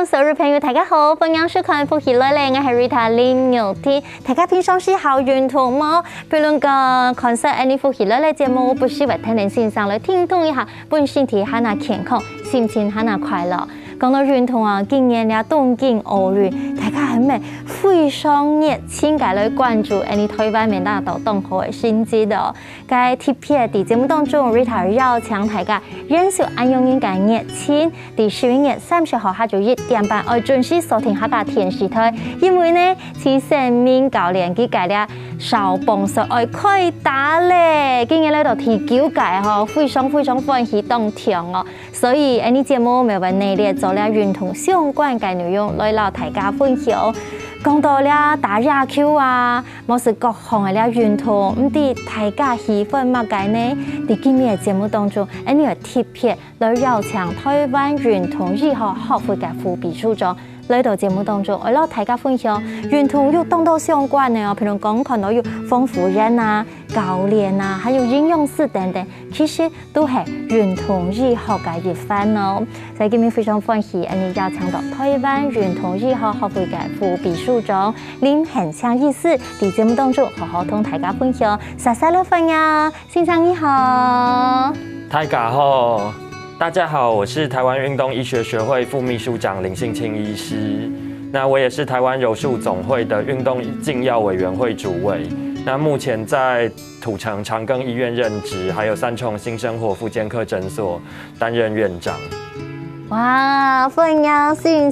众、所有朋友，大家好，歡迎收看《福喜來嚟》，我係 Rita 林玉天。大家平常時好運動嗎？譬如講看曬呢《福喜來嚟》節目，不是為聽人欣賞來聽通一下，本身體係那健康，心情係那快樂。講到運動啊，今年咧東京奧運，大家係咪非常熱情嘅來關注呢台灣面大道東河嘅成績的？喺貼片喺節目當中 ，Rita 邀請大家認識安永應嘅熱情。第11月30號下晝1點半，我準時收聽下個電視台，因為呢，是生命教練佢介咧少磅數愛開打咧，今日咧就提9屆嗬，非常歡喜當聽哦，所以呢節目咪為你哋做咧運動相關嘅內容來讓大家分享。講到咧打野球啊，冇是各項嘅咧運動，唔知大家喜歡乜嘅呢？喺今日嘅節目當中，呢個貼片來邀請台灣運動醫學學會嘅副秘書長來到節目當中，為咗大家分享運動有當到相關嘅哦，譬如講看到有豐富人啊、教練啊，還有營養師等等，其實都係運動醫學嘅一環哦。所以今日非常歡喜，你邀請到台灣運動醫學學會嘅副秘書長林恆昌醫師喺節目當中好好同大家分享。莎莎樂芬呀，先生你好。大家好。大家好，我是台湾运动医学学会副秘书长林信清医师。那我也是台湾柔术总会的运动禁药委员会主委。那目前在土城长庚医院任职，还有三重新生活复健科诊所担任院长。哇，欢迎信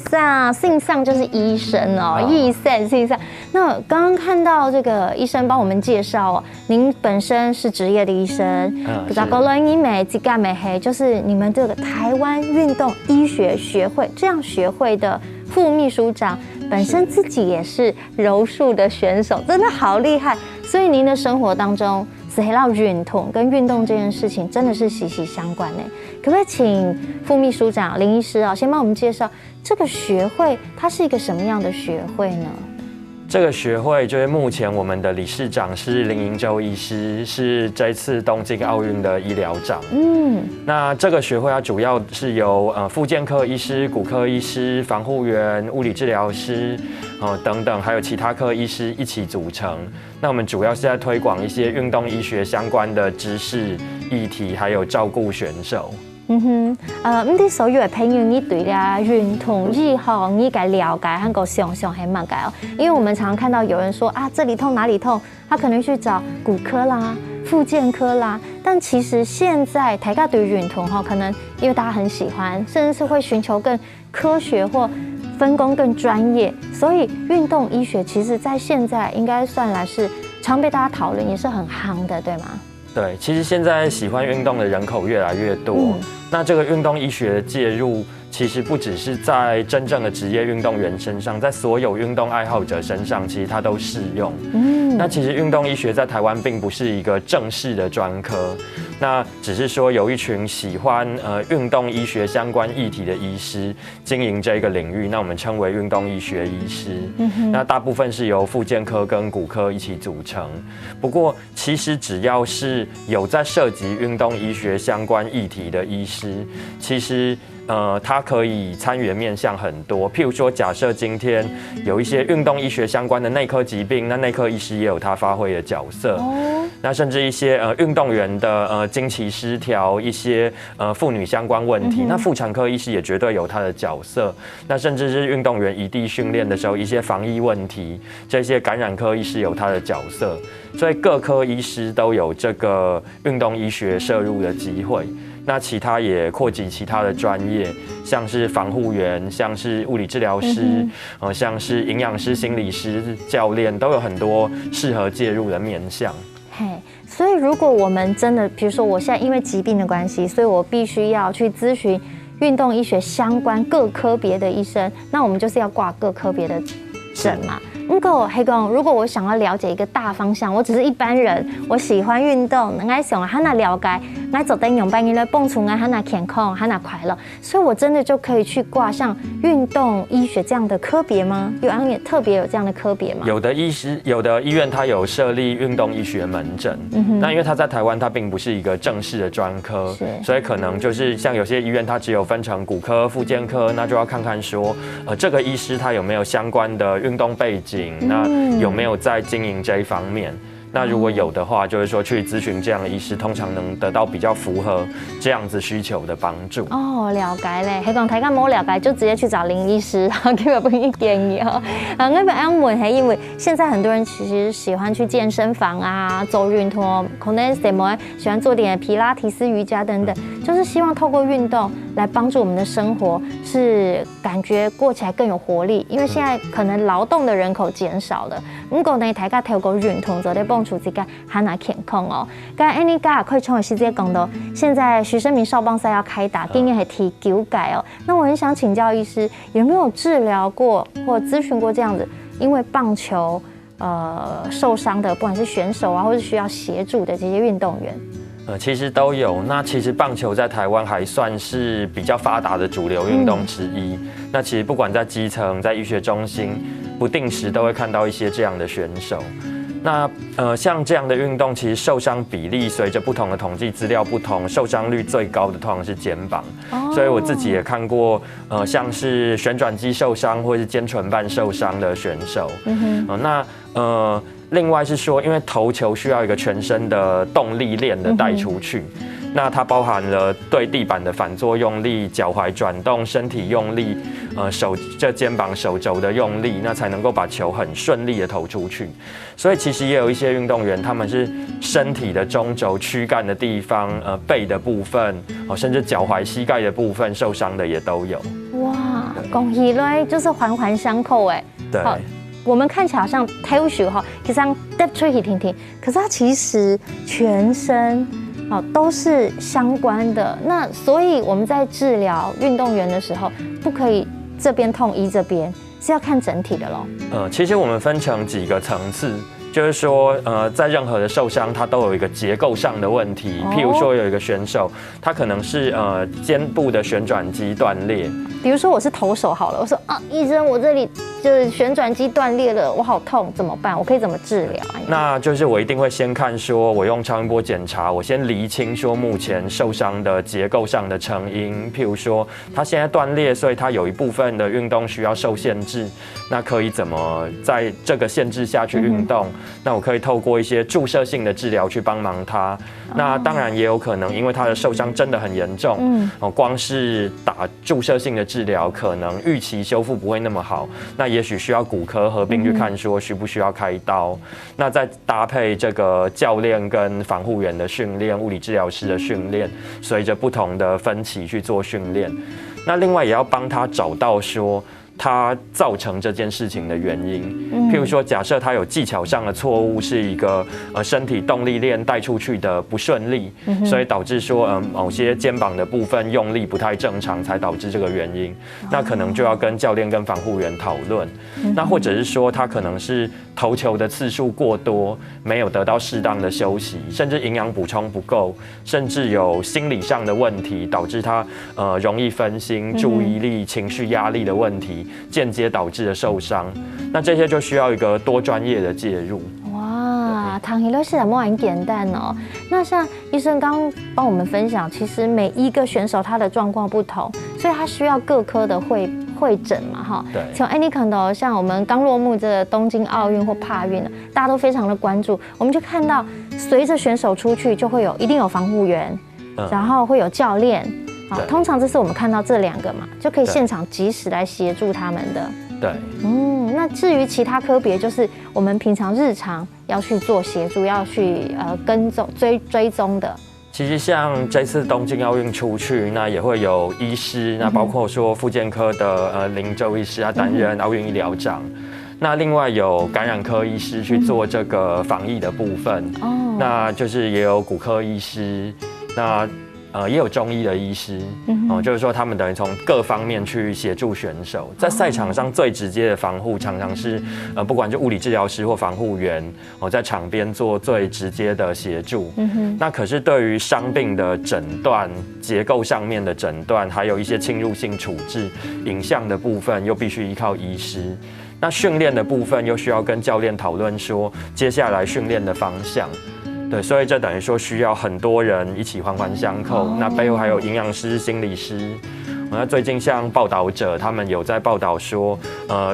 上就是医生哦，医生信上。那刚刚看到这个医生帮我们介绍哦，您本身是职业的医生，然后呢，医美、肌干美黑，就是你们这个台湾运动医学学会这样学会的副秘书长，本身自己也是柔术的选手，真的好厉害。所以您的生活当中，是黑到运动跟运动这件事情真的是息息相关呢。可不可以请副秘书长林医师啊，先帮我们介绍这个学会，它是一个什么样的学会呢？这个学会就是目前我们的理事长是林盈洲医师，是这次东京奥运的医疗长。那这个学会它主要是由复健科医师、骨科医师、防护员、物理治疗师等等，还有其他科医师一起组成。那我们主要是在推广一些运动医学相关的知识、议题，还有照顾选手。啲所有嘅朋友，你對啦運動醫學你嘅了解和個想象係乜嘅哦？因為我們常常看到有人說啊，這裡痛哪裡痛，他可能去找骨科啦、復健科啦，但其實現在大家對運動可能因為大家很喜歡，甚至是會尋求更科學或分工更專業，所以運動醫學其實在現在應該算來是常被大家討論，也是很夯的，對嗎？对，其实现在喜欢运动的人口越来越多，那这个运动医学的介入，其实不只是在真正的职业运动员身上，在所有运动爱好者身上，其实它都适用。那其实运动医学在台湾并不是一个正式的专科，那只是说有一群喜欢运动医学相关议题的医师经营这个领域，那我们称为运动医学医师。那大部分是由复健科跟骨科一起组成。不过，其实只要是有在涉及运动医学相关议题的医师，其实他可以参与的面向很多。譬如说，假设今天有一些运动医学相关的内科疾病，那内科医师也有他发挥的角色。那甚至一些运动员的经期失调，一些妇女相关问题，那妇产科医师也绝对有他的角色。那甚至是运动员异地训练的时候，一些防疫问题，这些感染科医师有他的角色。所以各科医师都有这个运动医学摄入的机会。那其他也扩及其他的专业，像是防护员，像是物理治疗师，像是营养师、心理师、教练，都有很多适合介入的面向。所以如果我们真的，比如说我现在因为疾病的关系，所以我必须要去咨询运动医学相关各科别的医生，那我们就是要挂各科别的诊嘛。如果我想要了解一个大方向，我只是一般人，我喜欢运动，能爱想他那了解来走灯泳班一类蹦出啊，他那健康，他那快乐，所以我真的就可以去挂像运动医学这样的科别吗？也特别有这样的科别吗？有的医院它有设立运动医学门诊，那因为它在台湾它并不是一个正式的专科，所以可能就是像有些医院它只有分成骨科、复健科，那就要看看说，这个医师他有没有相关的运动背景，那有没有在经营这一方面。那如果有的话，就是说去咨询这样的医师，通常能得到比较符合这样子需求的帮助。哦，了解嘞。还讲大家冇了解，就直接去找林医师，然后给我们建议哈。我本来问是因为现在很多人其实喜欢去健身房啊，做运动，可能什么喜欢做点皮拉提斯、瑜伽等等，就是希望透过运动来帮助我们的生活，是感觉过起来更有活力。因为现在可能劳动的人口减少了，不过呢，大家透过运动做咧帮助自己还拿健康哦。刚才 Annie 家可以从我细节讲到，现在徐生明少棒赛要开打，今年还提9改哦。那我很想请教医师，有没有治疗过或咨询过这样子，因为棒球受伤的，不管是选手啊，或是需要协助的这些运动员？其实都有。那其实棒球在台湾还算是比较发达的主流运动之一。那其实不管在基层、在医学中心，不定时都会看到一些这样的选手。那像这样的运动，其实受伤比例随着不同的统计资料不同，受伤率最高的通常是肩膀。所以我自己也看过，像是旋转肌受伤或是肩唇瓣受伤的选手。另外是说，因为投球需要一个全身的动力链的带出去，那它包含了对地板的反作用力、脚踝转动、身体用力，肩膀手肘的用力，那才能够把球很顺利的投出去。所以其实也有一些运动员，他们是身体的中轴、躯干的地方、背的部分，甚至脚踝、膝盖的部分受伤的也都有。哇，恭喜嘞，就是环环相扣哎。对。我们看起来好像跳手哈，其实得吹起停停，可是它其实全身都是相关的。那所以我们在治疗运动员的时候，不可以这边痛医这边，是要看整体的咯。其实我们分成几个层次。就是说，在任何的受伤，它都有一个结构上的问题。譬如说，有一个选手，他可能是肩部的旋转肌断裂。比如说我是投手好了，我说医生，我这里就是旋转肌断裂了，我好痛，怎么办？我可以怎么治疗啊？那就是我一定会先看说，我用超音波检查，我先厘清说目前受伤的结构上的成因。譬如说，他现在断裂，所以他有一部分的运动需要受限制，那可以怎么在这个限制下去运动？那我可以透过一些注射性的治疗去帮忙他。那当然也有可能，因为他的受伤真的很严重，光是打注射性的治疗，可能预期修复不会那么好。那也许需要骨科合并去看，说需不需要开刀。那再搭配这个教练跟防护员的训练，物理治疗师的训练，随着不同的分期去做训练。那另外也要帮他找到说，它造成这件事情的原因，譬如说，假设他有技巧上的错误，是一个身体动力链带出去的不顺利，所以导致说某些肩膀的部分用力不太正常，才导致这个原因。那可能就要跟教练跟防护员讨论。那或者是说，他可能是投球的次数过多，没有得到适当的休息，甚至营养补充不够，甚至有心理上的问题，导致他容易分心、注意力、情绪压力的问题。间接导致的受伤，那这些就需要一个多专业的介入。哇，唐医乐是怎么很简单哦？那像医生刚帮我们分享，其实每一个选手他的状况不同，所以他需要各科的会诊嘛，哈。对。从 Annie 看到，像我们刚落幕这东京奥运或帕运，大家都非常的关注，我们就看到随着选手出去，就会一定有防护员，然后会有教练。通常这是我们看到这2个嘛，就可以现场及时来协助他们的。对，那至于其他科别，就是我们平常日常要去做协助，要去跟踪追踪的。其实像这次东京奥运出去，那也会有医师，那包括说复健科的林周医师啊担任奥运医疗长。那另外有感染科医师去做这个防疫的部分，那就是也有骨科医师。那也有中医的医师，就是说他们等于从各方面去协助选手，在赛场上最直接的防护常常是不管是物理治疗师或防护员，在场边做最直接的协助。那可是对于伤病的诊断、结构上面的诊断，还有一些侵入性处置、影像的部分，又必须依靠医师。那训练的部分又需要跟教练讨论说接下来训练的方向。对，所以这等于说需要很多人一起环环相扣。那背后还有营养师、心理师。那最近像报道者，他们有在报道说，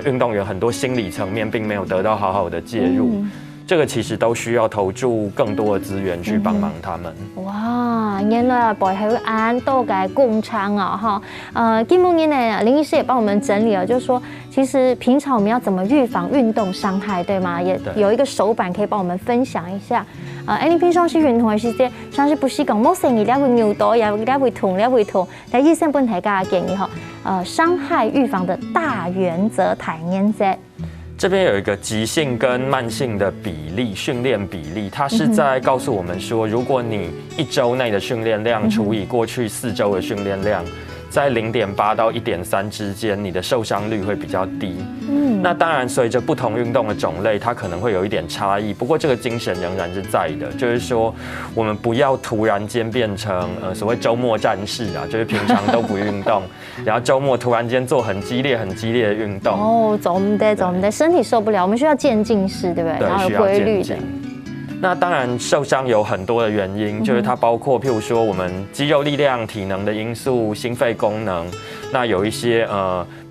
运动员很多心理层面并没有得到好好的介入。这个其实都需要投注更多的资源去帮忙他们。哇，原来背後安多嘅工廠啊，哈，基本呢，林醫師也幫我們整理了，就是說，其實平常我們要怎麼預防運動傷害，對嗎？也有一個手板可以幫我們分享一下。你平常時運動嘅時間，像是不是講冇成日你會扭到，又你會痛，但醫生本大家建議哈，傷害預防的大原則睇研啫。这边有一个急性跟慢性的比例，训练比例，它是在告诉我们说，如果你1周内的训练量除以过去4周的训练量，在0.8到1.3之间，你的受伤率会比较低。那当然，随着不同运动的种类，它可能会有一点差异。不过这个精神仍然是在的，就是说，我们不要突然间变成所谓周末战士啊，就是平常都不运动，然后周末突然间做很激烈的运动。哦，走唔得，身体受不了，我们需要渐进式，对不对？对，然后有规律的。那当然，受伤有很多的原因，就是它包括，譬如说我们肌肉力量、体能的因素、心肺功能，那有一些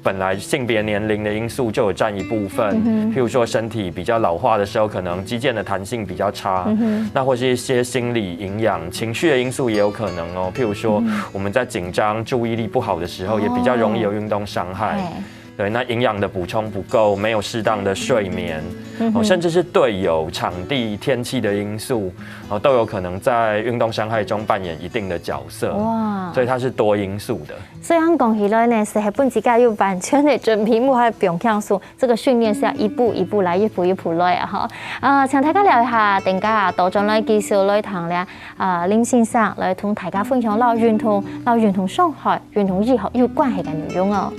本来性别年龄的因素就有占一部分，譬如说身体比较老化的时候，可能肌腱的弹性比较差，那或是一些心理、营养、情绪的因素也有可能哦，譬如说我们在紧张、注意力不好的时候，也比较容易有运动伤害。对，那营养的补充不够，没有适当的睡眠，甚至是队友、场地、天气的因素，都有可能在运动伤害中扮演一定的角色。哇，所以它是多因素的。所以讲起来呢，是本自己要完全的准备，还有不用抗素，这个训练是要一步一步来，一步来啊哈。请大家聊一下，大家多種來介紹來談咧，林先生來同大家分享到運動傷害、運動醫學有關係嘅內容哦。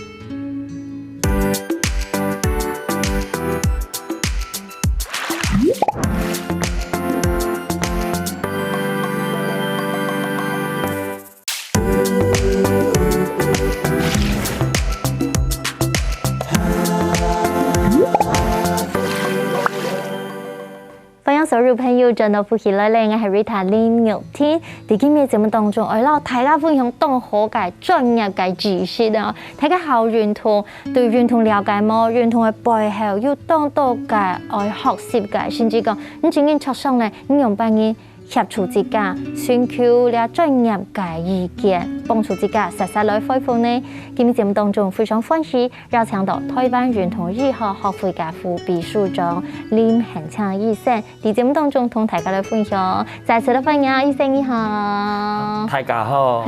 所有朋友真的歡喜來嚟，我係 Rita 林玉天。喺今日節目當中，我撈大家分享當好嘅專業嘅知識啊！大家好運動，對運動了解冇？運動嘅背後要當多嘅愛學習嘅，甚至講你曾經出上嚟，你用扮演協助自家，尋求了專業嘅意見，幫助自家實實來恢復呢。今日節目當中非常歡喜，邀請到台灣運動醫學學會嘅副秘書長林恆昌醫生，喺節目當中同大家來分享。再次的歡迎醫生你好，大家好。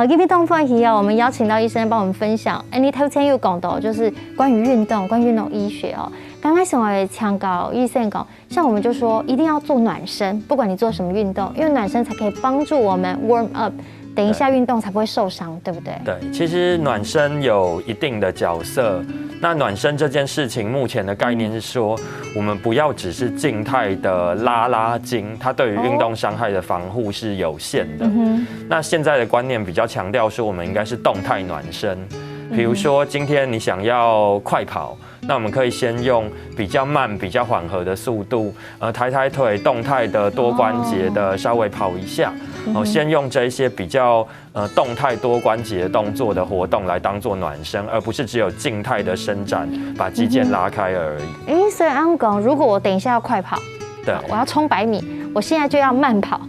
今日當歡喜哦，我們邀請到醫生幫我們分享。你頭前有講到，就是關於運動醫學哦。剛開始我也強調醫生講，像我們就說一定要做暖身，不管你做什麼運動，因為暖身才可以幫助我們 warm up， 等一下運動才不會受傷，對不對？對，其實暖身有一定的角色。那暖身這件事情，目前的概念是說，我們不要只是靜態的拉筋，它對於運動傷害的防護是有限的。那現在的觀念比較強調說，我們應該是動態暖身。比如說，今天你想要快跑，那我們可以先用比較慢、比較緩和的速度，抬腿，動態的多關節的稍微跑一下，先用這些比較動態多關節動作的活動來當做暖身，而不是只有靜態的伸展，把肌腱拉開而已。所以安講，如果我等一下要快跑，對，我要衝100米，我現在就要慢跑。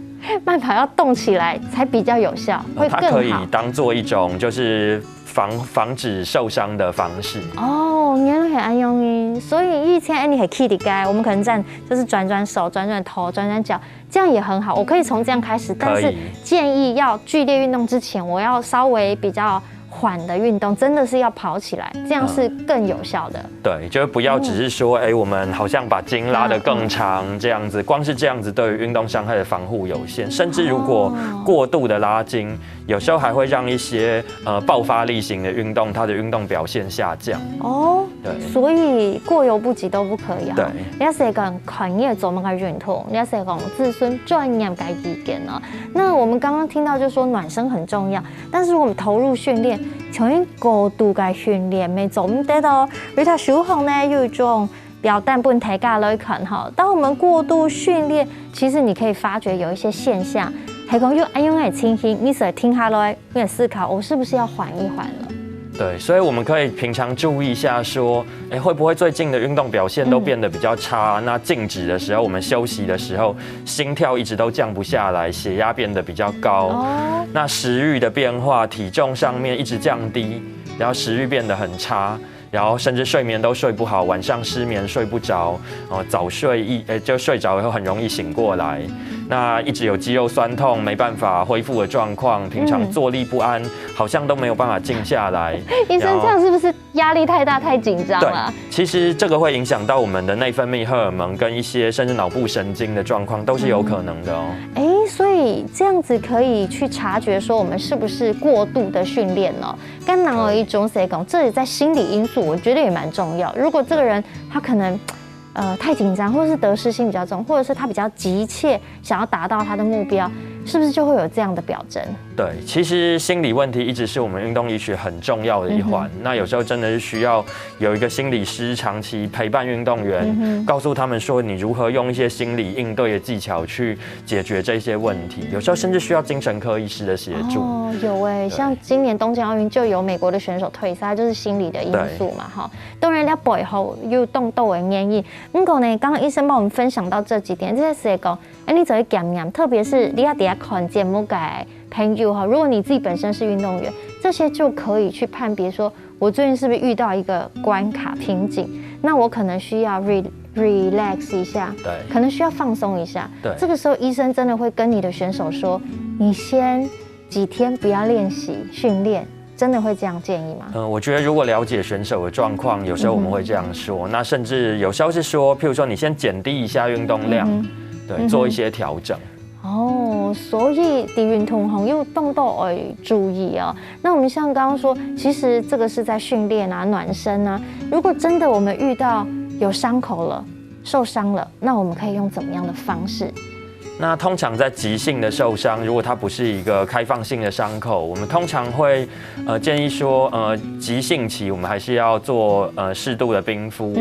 慢跑要動起來才比較有效，會更好。它可以當做一種就是防止受傷的方式。哦，原來係咁樣，所以以前你係起的該，我們可能站就是轉手、轉頭、轉腳，這樣也很好。我可以從這樣開始，但是建議要劇烈運動之前，我要稍微比較缓的运动，真的是要跑起来，这样是更有效的。对，就是不要只是说，我们好像把筋拉得更长这样子，光是这样子对于运动伤害的防护有限，甚至如果过度的拉筋，有时候还会让一些爆发力型的运动，它的运动表现下降。哦，对，所以过犹不及都不可以啊。对，你要是讲专业做乜嘅运动，你要是讲自身专业嘅意见呢？那我们刚刚听到就说暖身很重要，但是我们投入训练，从因过度嘅训练咪做唔得咯。Rita 小紅呢有一種表單本體價來看哈，當我們過度訓練，其實你可以發覺有一些現象，係講用嚟輕輕，你所停下來，你思考我是不是要緩一緩了。对，所以我们可以平常注意一下，说，会不会最近的运动表现都变得比较差？那静止的时候，我们休息的时候，心跳一直都降不下来，血压变得比较高。那食欲的变化，体重上面一直降低，然后食欲变得很差。然后甚至睡眠都睡不好，晚上失眠睡不着，早睡就睡着以后很容易醒过来。那一直有肌肉酸痛，没办法恢复的状况，平常坐立不安，好像都没有办法静下来。医生，这样是不是压力太大、太紧张了？对，其实这个会影响到我们的内分泌荷尔蒙跟一些甚至脑部神经的状况，都是有可能的哦。所以这样子可以去察觉说我们是不是过度的训练呢？刚刚有一种谁讲，这里在心理因素，我觉得也蛮重要。如果这个人他可能太紧张，或者是得失心比较重，或者是他比较急切想要达到他的目标，是不是就会有这样的表征？对，其实心理问题一直是我们运动医学很重要的一环。那有时候真的是需要有一个心理师长期陪伴运动员，告诉他们说你如何用一些心理应对的技巧去解决这些问题。有时候甚至需要精神科医师的协助。有像今年东京奥运就有美国的选手退赛，就是心理的因素嘛，哈。当然，了背后有动斗的原因。不过呢，刚刚医生帮我们分享到这几点，这些是讲，你就会检验，特别是你要底下看节目嘅朋友哈，如果你自己本身是运动员，这些就可以去判别说，我最近是不是遇到一个关卡瓶颈，那我可能需要 relax 一下，对，可能需要放松一下。对，这个时候医生真的会跟你的选手说，你先几天不要练习训练。真的会这样建议吗？我觉得如果了解选手的状况，有时候我们会这样说。那甚至有时候是说，譬如说你先减低一下运动量，对，做一些调整。所以在运动上又动到要注意哦。那我们像刚刚说，其实这个是在训练啊、暖身啊。如果真的我们遇到有伤口了、受伤了，那我们可以用怎么样的方式？那通常在急性的受伤，如果它不是一个开放性的伤口，我们通常会建议说，急性期我们还是要做适度的冰敷。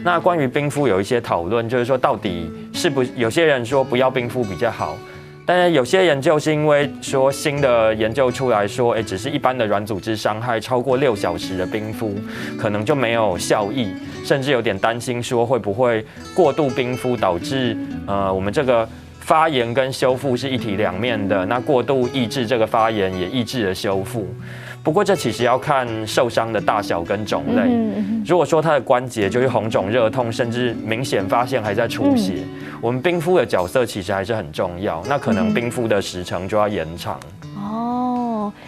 那关于冰敷有一些讨论，就是说到底是不有些人说不要冰敷比较好，但是有些研究是因为说新的研究出来说，只是一般的软组织伤害超过6小时的冰敷，可能就没有效益，甚至有点担心说会不会过度冰敷导致我们这个发炎跟修复是一体两面的，那过度抑制这个发炎，也抑制了修复。不过这其实要看受伤的大小跟种类。如果说它的关节就是红肿、热痛，甚至明显发现还在出血，我们冰敷的角色其实还是很重要。那可能冰敷的时程就要延长。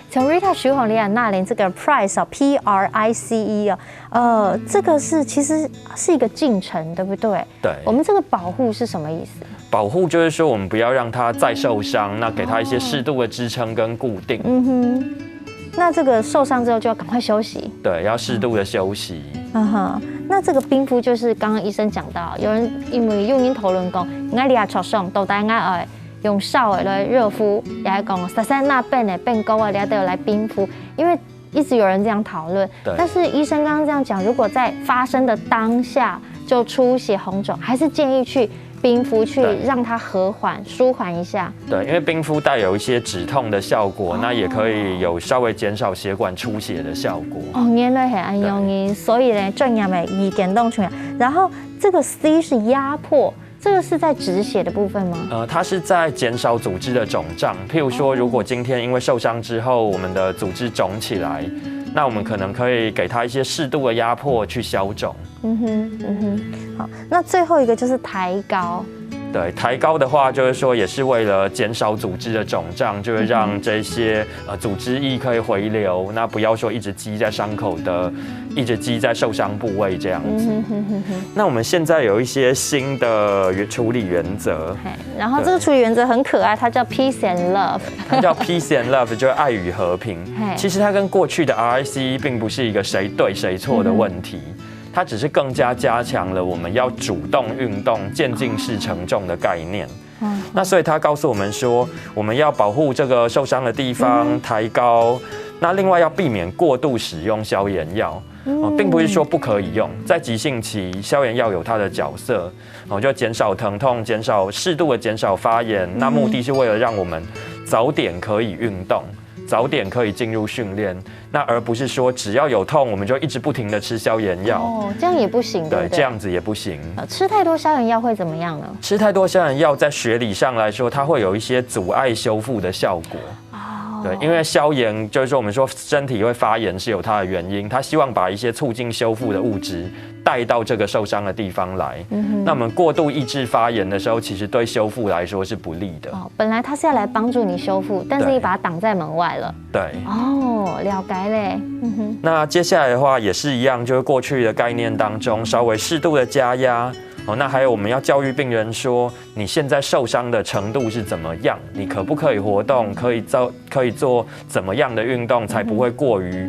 从 Rita 徐宏利亚那林这个 Price PRICE 这个其实是一个进程，对不对？对。我们这个保护是什么意思？保护就是说我们不要让它再受伤，那给它一些适度的支撑跟固定。那这个受伤之后就要赶快休息。对，要适度的休息。那这个冰敷就是刚刚医生讲到，有人因为用因讨论讲，应该你也受伤，到底应该用烧的来热敷，也是讲39变的变高啊，你都要来冰敷，因为一直有人这样讨论。但是医生刚刚这样讲，如果在发生的当下就出血红肿，还是建议去冰敷，去让它和缓、舒缓一下。对，因为冰敷带有一些止痛的效果，那也可以有稍微减少血管出血的效果。原来是安用的，所以呢，专业的意见都出来。然后这个 C 是压迫。这个是在止血的部分吗？它是在减少组织的肿胀。譬如说，如果今天因为受伤之后，我们的组织肿起来，那我们可能可以给它一些适度的压迫去消肿。好，那最后一个就是抬高。对，抬高的话，就是说也是为了减少组织的肿胀，就是让这些组织液可以回流，那不要说一直积在伤口的，一直积在受伤部位这样子。那我们现在有一些新的处理原则，然后这个处理原则很可爱，它叫 Peace and Love， 它叫 Peace and Love， 就是爱与和平。其实它跟过去的 RICE 并不是一个谁对谁错的问题。它只是更加加强了我们要主动运动、渐进式承重的概念。那所以它告诉我们说，我们要保护这个受伤的地方，抬高。那另外要避免过度使用消炎药，并不是说不可以用，在急性期，消炎药有它的角色，就减少疼痛，适度的减少发炎。那目的是为了让我们早点可以运动。早点可以进入训练，那而不是说只要有痛我们就一直不停的吃消炎药。这样也不行，对不对？这样子也不行。吃太多消炎药会怎么样呢？吃太多消炎药在学理上来说，它会有一些阻碍修复的效果。对，因为消炎就是说我们说身体会发炎是有它的原因，它希望把一些促进修复的物质带到这个受伤的地方来。那我们过度抑制发炎的时候，其实对修复来说是不利的。本来它是要来帮助你修复，但是你把它挡在门外了。对。了解嘞。那接下来的话也是一样，就是过去的概念当中稍微适度的加压。那还有我们要教育病人说，你现在受伤的程度是怎么样？你可不可以活动？可以做怎么样的运动才不会过于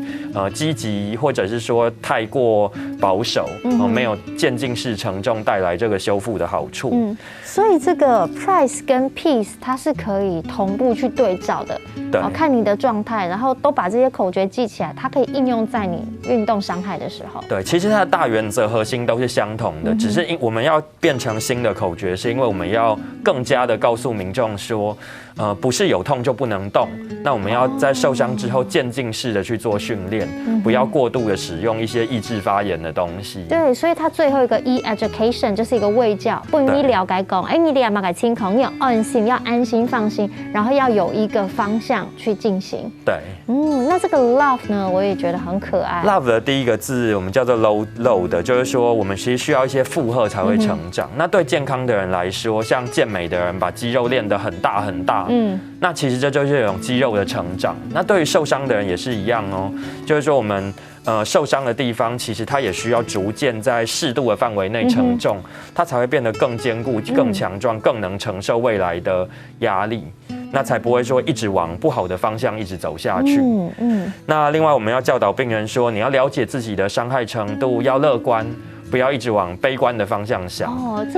积极，或者是说太过保守？没有渐进式承重带来这个修复的好处。所以这个 Price 跟 Peace 它是可以同步去对照的。对，看你的状态，然后都把这些口诀记起来，它可以应用在你运动伤害的时候。对，其实它的大原则核心都是相同的，只是我们要变成新的口诀，是因为我们要更加的告诉民众说，不是有痛就不能动。那我们要在受伤之后渐进式的去做训练，不要过度的使用一些抑制发炎的东西。对，所以它最后一个 education 就是一个卫教，不你了解讲，你了解清楚，你要安心，要安心放心，然后要有一个方向去进行。对，那这个 love 呢，我也觉得很可爱。love 的第一个字我们叫做 load， 就是说我们其实需要一些负荷才会成长。那对健康的人来说，像健美的人把肌肉练得很大很大，那其实这就是一种肌肉的成长。那对于受伤的人也是一样哦，就是说我们受伤的地方，其实它也需要逐渐在适度的范围内承重，它才会变得更坚固、更强壮、更能承受未来的压力。那才不会说一直往不好的方向一直走下去。那另外我们要教导病人说，你要了解自己的伤害程度，要乐观，不要一直往悲观的方向想。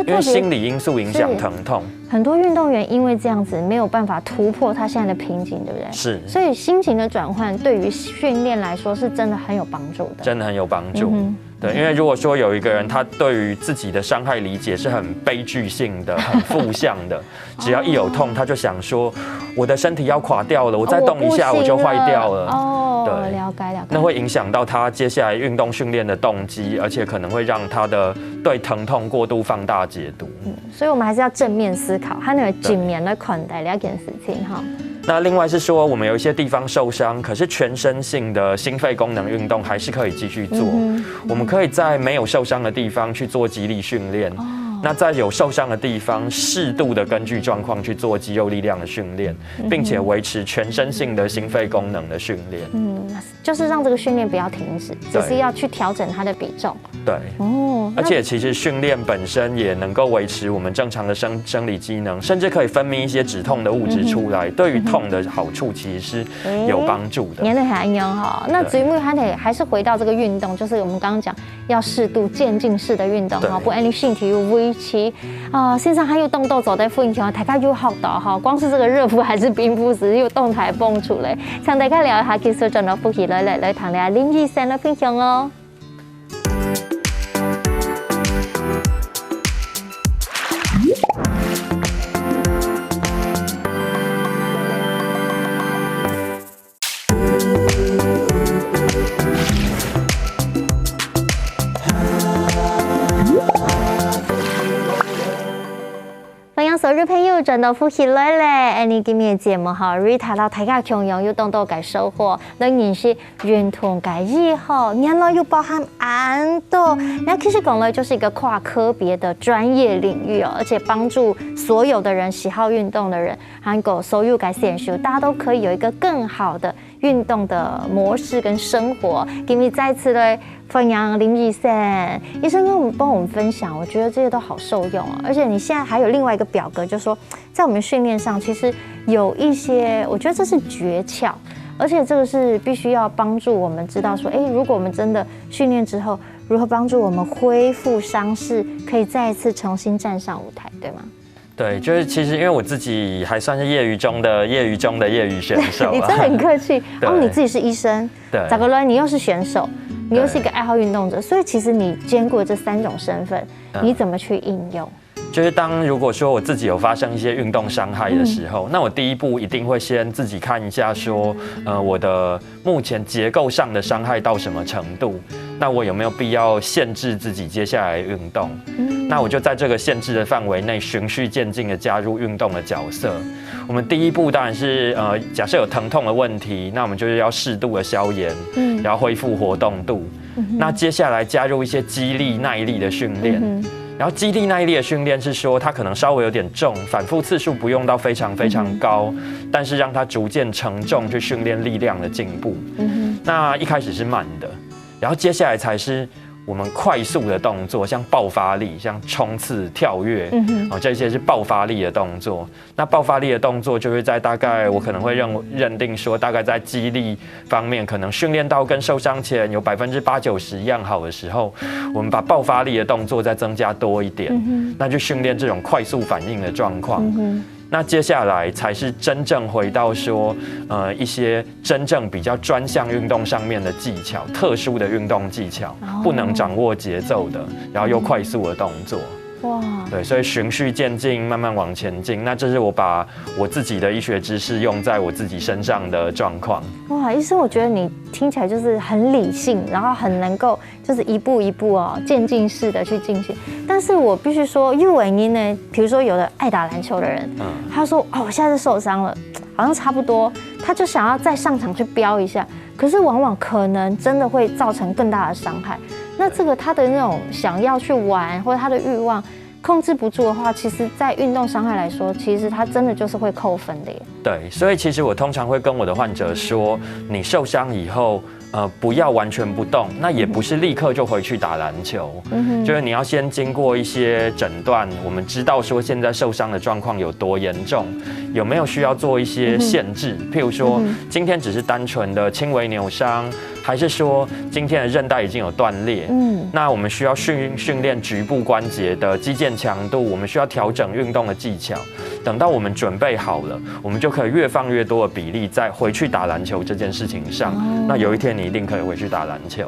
因为心理因素影响疼痛。很多运动员因为这样子没有办法突破他现在的瓶颈，对不对？是。所以心情的转换对于训练来说是真的很有帮助的。真的很有帮助。对，因为如果说有一个人他对于自己的伤害理解是很悲剧性的、很负向的，只要一有痛他就想说我的身体要垮掉了，我再动一下我就坏掉了。对，了解。那会影响到他接下来运动训练的动机，而且可能会让他的对疼痛过度放大解读。所以我们还是要正面思考，还能正面来看待这件事情哈。那另外是说，我们有一些地方受伤，可是全身性的心肺功能运动还是可以继续做。我们可以在没有受伤的地方去做肌力训练。那在有受伤的地方，适度的根据状况去做肌肉力量的训练，并且维持全身性的心肺功能的训练。就是让这个训练不要停止，只是要去调整它的比重。对。而且其实训练本身也能够维持我们正常的生理机能，甚至可以分泌一些止痛的物质出来，对于痛的好处其实是有帮助的。年龄还有哈，那最后还是回到这个运动，就是我们刚刚讲要适度渐进式的运动哈，不然你身体有维持线上还有动作走在附近，大家又好到哈，光是这个热敷还是冰敷时又动态蹦出来，想大家聊一下其实真的复习来谈聊林医生的分享哦。女朋友轉到呼起來咧，你今日節目哈，Rita 到大家共用要當到嘅收穫，當然是運動嘅以後，原來又包含很多。那其實講來就是一個跨科別的專業領域哦，而且幫助所有的人喜好運動的人，還有所有嘅選手，大家都可以有一個更好的運動的模式跟生活。今日再次的歡迎林醫生，醫生幫我們分享，我覺得這些都好受用哦。而且你現在還有另外一個表格，就是說在我們訓練上，其實有一些，我覺得這是訣竅，而且這個是必須要幫助我們知道說，如果我們真的訓練之後，如何幫助我們恢復傷勢，可以再一次重新站上舞台，對嗎？对，就是其实因为我自己还算是业余中的业余选手，你真的很客气。然后你自己是医生，对，咋个呢？你又是选手，你又是一个爱好运动者，所以其实你兼顾这3种身份，你怎么去应用？就是如果说我自己有发生一些运动伤害的时候，那我第一步一定会先自己看一下说，我的目前结构上的伤害到什么程度，那我有没有必要限制自己接下来运动？那我就在这个限制的范围内，循序渐进的加入运动的角色。我们第一步当然是假设有疼痛的问题，那我们就是要适度的消炎，然后恢复活动度。那接下来加入一些肌力耐力的训练。然后肌力耐力的训练是说，它可能稍微有点重，反复次数不用到非常非常高，但是让它逐渐承重去训练力量的进步。那一开始是慢的，然后接下来才是我们快速的动作，像爆发力，像冲刺、跳跃，这些是爆发力的动作。那爆发力的动作就会在大概我可能会认定说，大概在肌力方面，可能训练到跟受伤前有80%-90%一样好的时候，我们把爆发力的动作再增加多一点，那就训练这种快速反应的状况。那接下来才是真正回到说，一些真正比较专项运动上面的技巧，特殊的运动技巧，不能掌握节奏的，然后又快速的动作。哇，对，所以循序渐进，慢慢往前进。那这是我把我自己的医学知识用在我自己身上的状况。哇，医生，我觉得你听起来就是很理性，然后很能够就是一步一步渐进式的去进行。但是我必须说，因为呢，比如说有的爱打篮球的人，他说我现在是受伤了，好像差不多，他就想要再上场去飙一下，可是往往可能真的会造成更大的伤害。那这个他的那种想要去玩或者他的欲望控制不住的话，其实在运动伤害来说，其实他真的就是会扣分的耶。对，所以其实我通常会跟我的患者说，你受伤以后，不要完全不动，那也不是立刻就回去打篮球，就是你要先经过一些诊断，我们知道说现在受伤的状况有多严重，有没有需要做一些限制，譬如说今天只是单纯的轻微扭伤，还是说今天的韧带已经有断裂，那我们需要训练局部关节的肌腱强度，我们需要调整运动的技巧，等到我们准备好了，我们就可以越放越多的比例在回去打篮球这件事情上，那有一天你一定可以回去打篮球。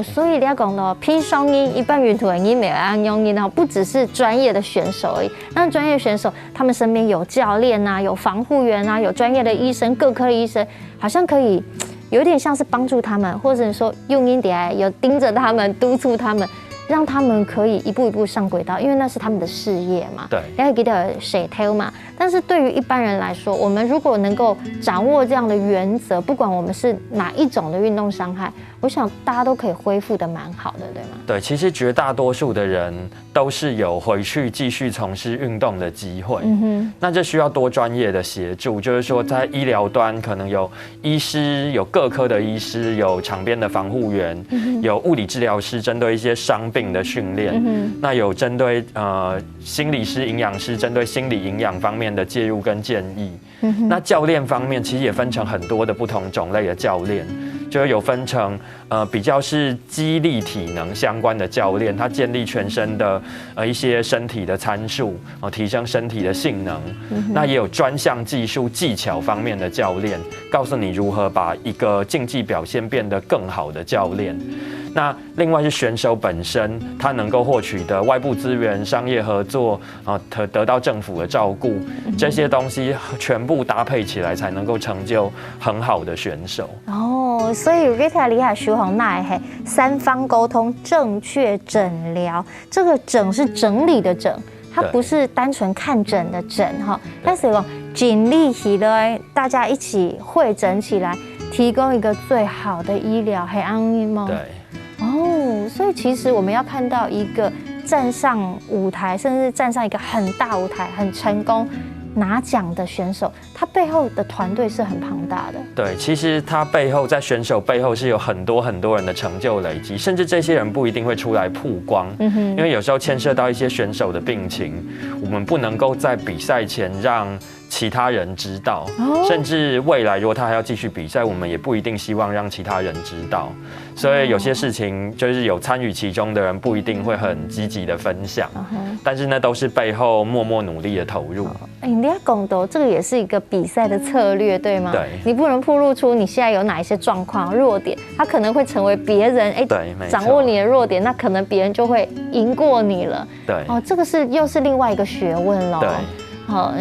所以你要讲到偏双音，一般运动员没有按用音，不只是专业的选手而已。那专业选手他们身边有教练啊，有防护员啊，有专业的医生，各科的医生，好像可以有点像是帮助他们，或者说用音点有盯着他们，督促他们，让他们可以一步一步上轨道，因为那是他们的事业嘛。对，要给点水头嘛。但是对于一般人来说，我们如果能够掌握这样的原则，不管我们是哪一种的运动伤害，我想大家都可以恢复得蛮好的，对吗？对，其实绝大多数的人都是有回去继续从事运动的机会。那这需要多专业的协助，就是说在医疗端可能有医师，有各科的医师，有场边的防护员，有物理治疗师针对一些伤病的训练，那有针对心理师、营养师针对心理营养方面的介入跟建议。那教练方面其实也分成很多的不同种类的教练，就有分成比较是肌力体能相关的教练，他建立全身的一些身体的参数，提升身体的性能。那也有专项技术技巧方面的教练，告诉你如何把一个竞技表现变得更好的教练。那另外是选手本身，他能够获取的外部资源、商业合作得到政府的照顾，这些东西全部搭配起来，才能够成就很好的选手。所以 Rita 厉害徐宏那3方沟通，正确诊疗，这个整是整理的整，它不是单纯看诊的诊哈，但是讲尽力起来，大家一起汇整起来，提供一个最好的医疗，很安逸吗？对。哦，所以其实我们要看到一个站上舞台，甚至站上一个很大舞台、很成功拿奖的选手，他背后的团队是很庞大的。对，其实他背后在选手背后是有很多人的成就累积，甚至这些人不一定会出来曝光，因为有时候牵涉到一些选手的病情，我们不能够在比赛前让其他人知道，甚至未来如果他还要继续比赛，我们也不一定希望让其他人知道。所以有些事情就是有参与其中的人不一定会很积极的分享，但是那都是背后默默努力的投入。你要讲的这个也是一个比赛的策略，对吗？对，你不能暴露出你现在有哪一些状况、弱点，他可能会成为别人掌握你的弱点，那可能别人就会赢过你了。对，这个又是另外一个学问咯。对。好，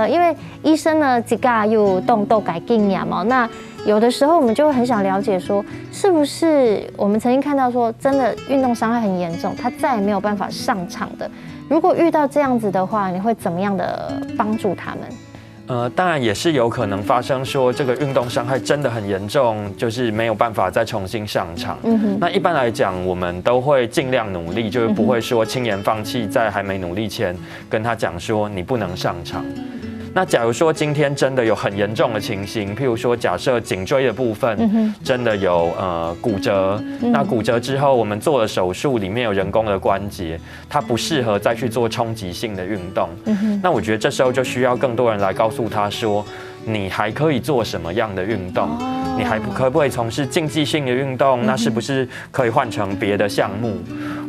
因为医生呢，自家又动改经验嘛，那有的时候我们就会很想了解说，是不是我们曾经看到说，真的运动伤害很严重，他再也没有办法上场的。如果遇到这样子的话，你会怎么样的帮助他们？当然也是有可能发生说这个运动伤害真的很严重，就是没有办法再重新上场。那一般来讲，我们都会尽量努力，就是不会说轻言放弃，在还没努力前跟他讲说你不能上场。那假如说今天真的有很严重的情形，譬如说假设颈椎的部分真的有骨折，那骨折之后我们做了手术，里面有人工的关节，它不适合再去做冲击性的运动。那我觉得这时候就需要更多人来告诉他说，你还可以做什么样的运动？你还可不可以从事竞技性的运动？那是不是可以换成别的项目？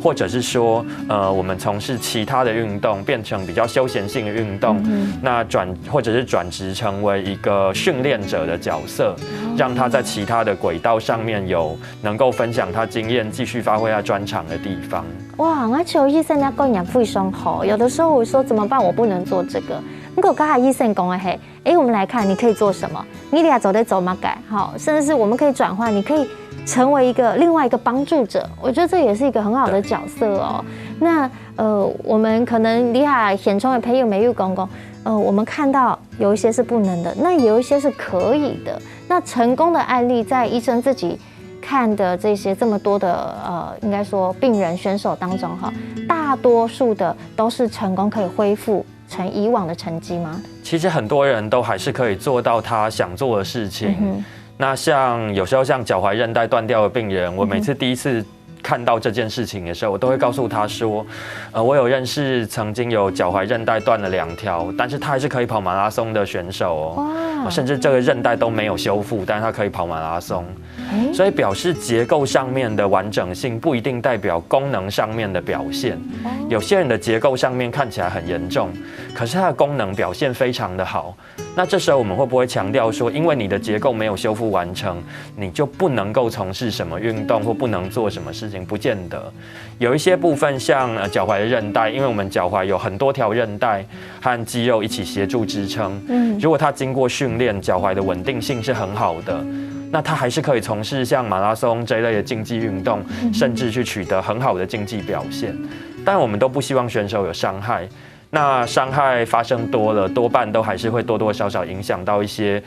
或者是说，我们从事其他的运动，变成比较休闲性的运动，那或者是转职成为一个训练者的角色，让他在其他的轨道上面有能够分享他经验，继续发挥他专长的地方。哇，我求医生家跟人非常好，有的时候我说怎么办？我不能做这个。如果刚才医生讲的嘿，我们来看你可以做什么？你俩走得走嘛改好，甚至是我们可以转换，你可以成为另外一个帮助者。我觉得这也是一个很好的角色哦。那我们可能你俩显充的朋友没有公公，我们看到有一些是不能的，那有一些是可以的。那成功的案例，在医生自己看的这么多的应该说病人选手当中哈，大多数的都是成功可以恢复成以往的成绩吗？其实很多人都还是可以做到他想做的事情。那有时候像脚踝韧带断掉的病人，我每次第一次看到这件事情的时候，我都会告诉他说，我有认识曾经有脚踝韧带断了2条，但是他还是可以跑马拉松的选手哦，甚至这个韧带都没有修复，但是他可以跑马拉松。所以表示结构上面的完整性不一定代表功能上面的表现。有些人的结构上面看起来很严重，可是他的功能表现非常的好。那这时候我们会不会强调说，因为你的结构没有修复完成，你就不能够从事什么运动或不能做什么事情？不见得。有一些部分像脚踝的韧带，因为我们脚踝有很多条韧带和肌肉一起协助支撑，如果它经过训练，脚踝的稳定性是很好的，那他还是可以从事像马拉松这一类的竞技运动，甚至去取得很好的竞技表现。但我们都不希望选手有伤害。那伤害发生多了，多半都还是会多多少少影响到一些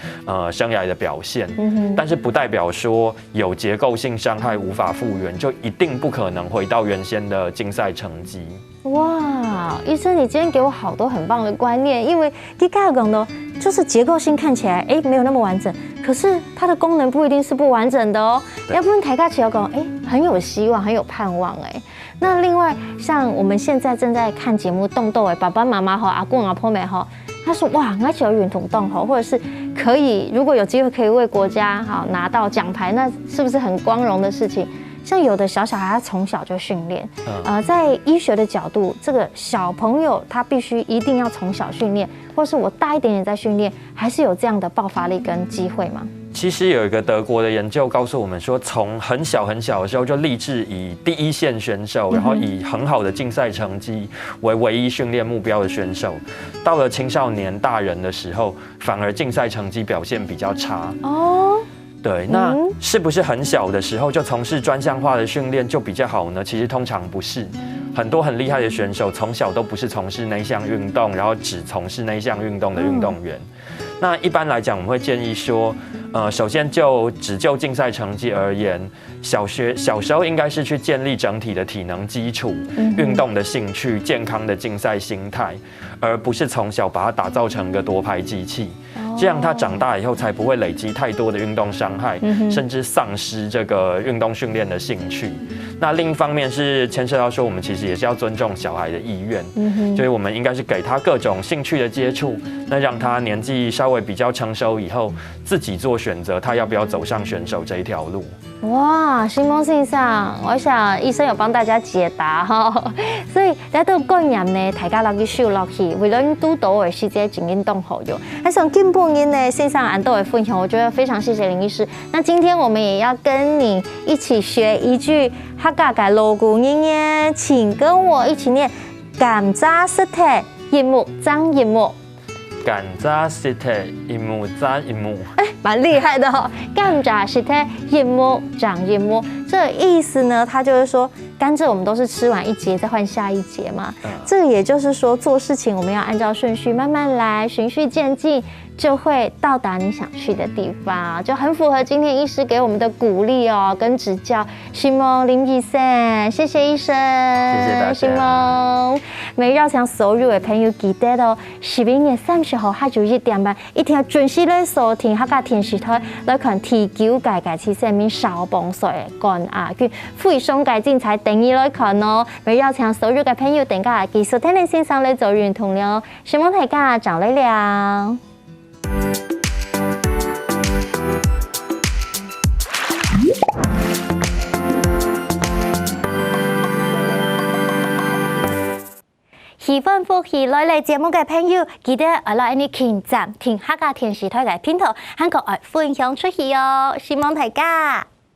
生涯的表现。但是不代表说有结构性伤害无法复原，就一定不可能回到原先的竞赛成绩。哇，医生，你今天给我好多很棒的观念，因为你刚才讲的，就是结构性看起来没有那么完整，可是它的功能不一定是不完整的哦。要不然抬起来讲，很有希望，很有盼望那另外，像我们现在正在看节目动豆爸爸妈妈和阿公阿婆们他说哇，我喜欢运动或者是可以，如果有机会可以为国家拿到奖牌，那是不是很光荣的事情？像有的小孩他从小就训练，在医学的角度，这个小朋友他必须一定要从小训练，或是我大一点点再训练，还是有这样的爆发力跟机会吗？其实有一个德国的研究告诉我们说，从很小的时候就立志以第一线选手，然后以很好的竞赛成绩为唯一训练目标的选手，到了青少年、大人的时候，反而竞赛成绩表现比较差。对，那是不是很小的时候就从事专项化的训练就比较好呢？其实通常不是，很多很厉害的选手从小都不是从事那一项运动，然后只从事那一项运动的运动员。那一般来讲，我们会建议说，首先只就竞赛成绩而言，小时候应该是去建立整体的体能基础、运动的兴趣、健康的竞赛心态，而不是从小把它打造成个夺牌机器。这样他长大以后才不会累积太多的运动伤害，甚至丧失这个运动训练的兴趣。那另一方面是牵涉到说，我们其实也是要尊重小孩的意愿，所以我们应该是给他各种兴趣的接触，那让他年纪稍微比较成熟以后，自己做选择，他要不要走上选手这一条路。哇，新梦先生，我想醫生有幫大家解答哈，所以喺度過年呢，大家落去收落去，為了督導嘅世界經運動好用。那從基本嘅呢，線上安都嘅分享，我覺得非常謝謝林醫師。那今天我們也要跟你一起學一句客家嘅鑼鼓音樂，請跟我一起念：甘蔗實體，一目長一目。甘蔗實體，一目長一目。蛮厉害的哦，甘蔗實體，一目長一目。這個意思呢，它就是說，甘蔗我們都是吃完一節再換下一節嘛。這個也就是說，做事情我們要按照順序慢慢來，循序漸進，就會到達你想去的地方，就很符合今天醫師給我們的鼓勵哦，跟指教。希望林醫生，謝謝醫生，謝謝大家。希望每日想所有的朋友記得哦，11月30號下晝1點半，一定要準時來收聽客家電視台來看第9屆次生命小幫賽的冠亞軍，非常嘅精彩，等你來看哦。每日想所有嘅朋友等下繼續聽你線上嚟做認同了，希望大家長嚟了。喜歡福喜來嚟節目嘅朋友，記得來你傾站聽客家電視台嘅片頭，韓國愛分享出去哦，希望大家